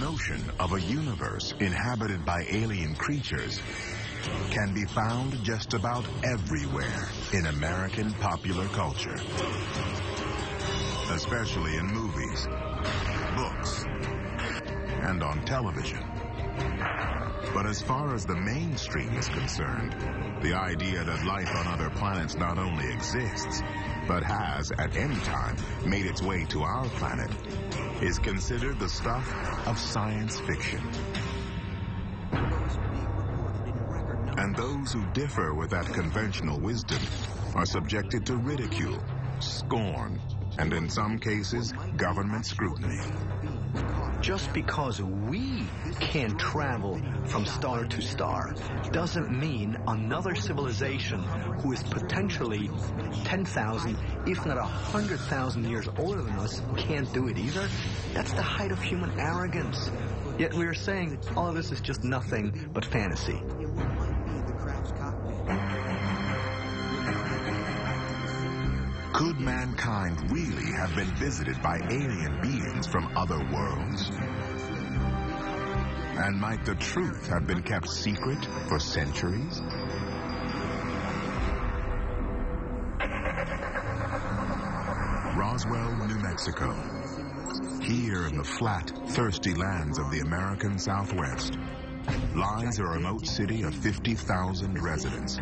notion of a universe inhabited by alien creatures can be found just about everywhere in American popular culture, especially in movies, books, and on television. But as far as the mainstream is concerned, the idea that life on other planets not only exists, but has at any time made its way to our planet, is considered the stuff of science fiction. And those who differ with that conventional wisdom are subjected to ridicule, scorn, and in some cases, government scrutiny. Just because we can travel from star to star doesn't mean another civilization who is potentially 10,000, if not 100,000 years older than us can't do it either. That's the height of human arrogance. Yet we're saying all of this is just nothing but fantasy. Could mankind really have been visited by alien beings from other worlds? And might the truth have been kept secret for centuries? Roswell, New Mexico. Here in the flat, thirsty lands of the American Southwest lies a remote city of 50,000 residents.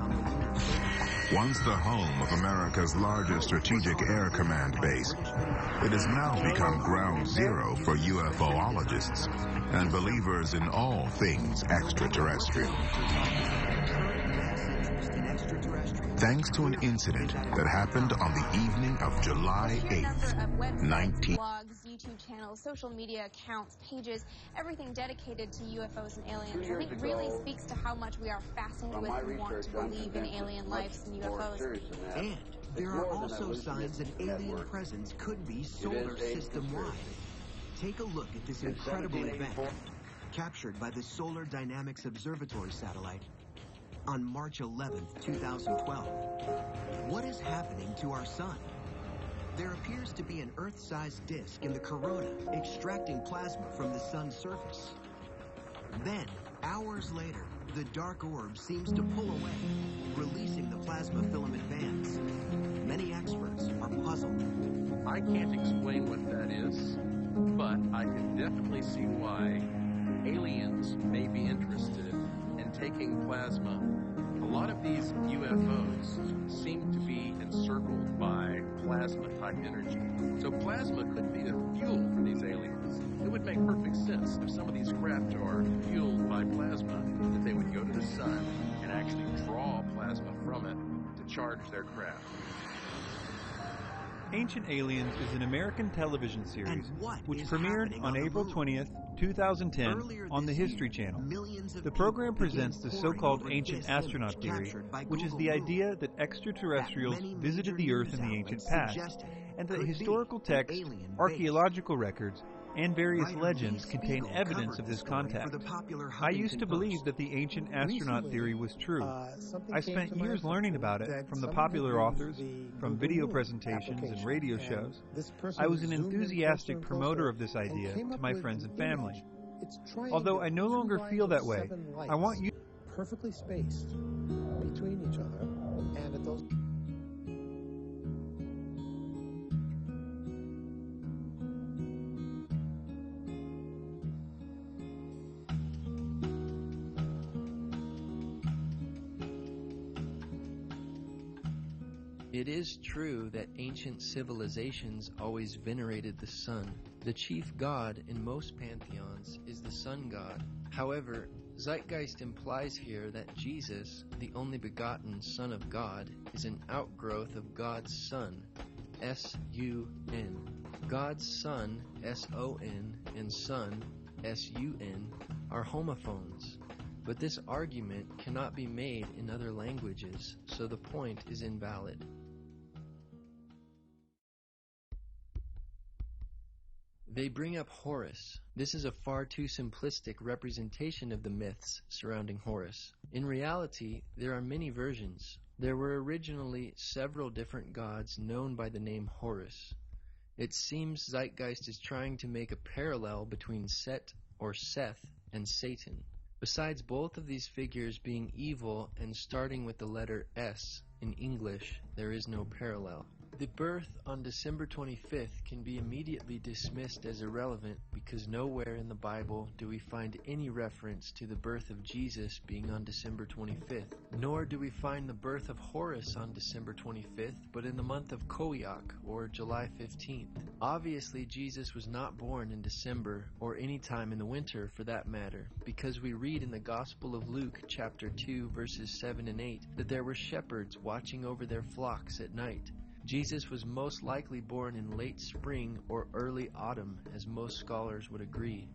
Once the home of America's largest strategic air command base, it has now become ground zero for UFOologists and believers in all things extraterrestrial. Thanks to an incident that happened on the evening of July 8th, 19... blogs, YouTube channels, social media accounts, pages, everything dedicated to UFOs and aliens, I think really speaks to how much we are fascinated with and want to believe in alien lives and UFOs. And there are also signs that alien presence could be solar system-wide. Take a look at this incredible event, captured by the Solar Dynamics Observatory satellite on March 11, 2012. What is happening to our sun? There appears to be an Earth-sized disk in the corona extracting plasma from the sun's surface. Then, hours later, the dark orb seems to pull away, releasing the plasma filament bands. Many experts are puzzled. I can't explain what that is, but I can definitely see why aliens may be interested in taking plasma. A lot of these UFOs seem to be encircled by plasma-type energy. So plasma could be the fuel for these aliens. It would make perfect sense if some of these craft are fueled by plasma, that they would go to the sun and actually draw plasma from it to charge their craft. Ancient Aliens is an American television series which premiered on April 20th, 2010 on the History Channel. The program presents the so-called ancient astronaut theory, which is the idea that extraterrestrials visited the Earth in the ancient past, and that historical texts, archaeological records, and various legends contain evidence of this contact. I used to believe that the ancient astronaut theory was true. I spent years learning about it from the popular authors, from video presentations and radio shows. I was an enthusiastic promoter of this idea to my friends and family. Although I no longer feel that way, I want you perfectly spaced between each other, and at those It is true that ancient civilizations always venerated the sun. The chief god in most pantheons is the sun god. However, Zeitgeist implies here that Jesus, the only begotten Son of God, is an outgrowth of God's Son, S-U-N. God's Son, S-O-N, and Son, S-U-N, are homophones. But this argument cannot be made in other languages, so the point is invalid. They bring up Horus. This is a far too simplistic representation of the myths surrounding Horus. In reality, there are many versions. There were originally several different gods known by the name Horus. It seems Zeitgeist is trying to make a parallel between Set, or Seth, and Satan. Besides both of these figures being evil and starting with the letter S in English, there is no parallel. The birth on December 25th can be immediately dismissed as irrelevant because nowhere in the Bible do we find any reference to the birth of Jesus being on December 25th. Nor do we find the birth of Horus on December 25th, but in the month of Koiak, or July 15th. Obviously, Jesus was not born in December, or any time in the winter for that matter, because we read in the Gospel of Luke, chapter 2, verses 7 and 8, that there were shepherds watching over their flocks at night. Jesus was most likely born in late spring or early autumn, as most scholars would agree.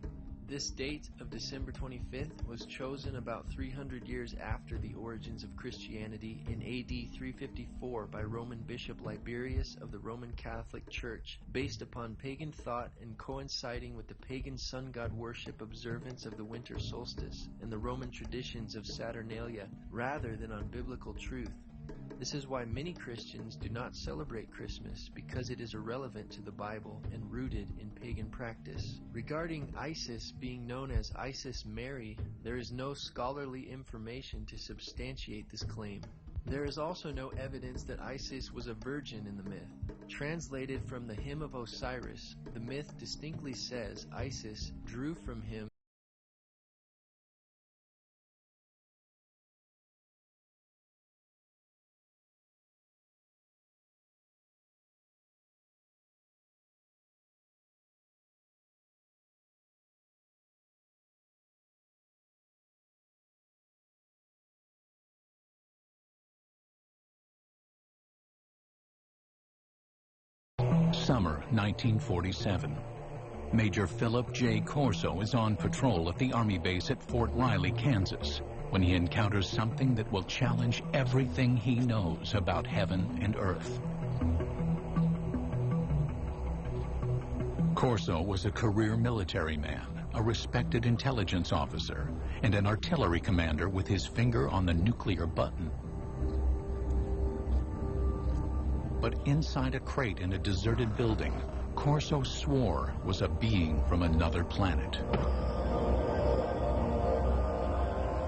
This date of December 25th was chosen about 300 years after the origins of Christianity in AD 354 by Roman Bishop Liberius of the Roman Catholic Church, based upon pagan thought and coinciding with the pagan sun god worship observance of the winter solstice and the Roman traditions of Saturnalia, rather than on biblical truth. This is why many Christians do not celebrate Christmas, because it is irrelevant to the Bible and rooted in pagan practice. Regarding Isis being known as Isis Mary, there is no scholarly information to substantiate this claim. There is also no evidence that Isis was a virgin in the myth. Translated from the Hymn of Osiris, the myth distinctly says Isis drew from him Summer 1947. Major Philip J. Corso is on patrol at the Army base at Fort Riley, Kansas, when he encounters something that will challenge everything he knows about heaven and earth. Corso was a career military man, a respected intelligence officer, and an artillery commander with his finger on the nuclear button. But inside a crate in a deserted building, Corso swore was a being from another planet.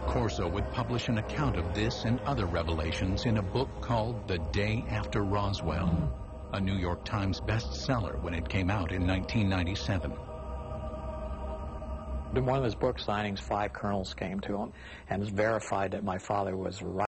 Corso would publish an account of this and other revelations in a book called The Day After Roswell, a New York Times bestseller when it came out in 1997. In one of his book signings, 5 colonels came to him and verified that my father was right.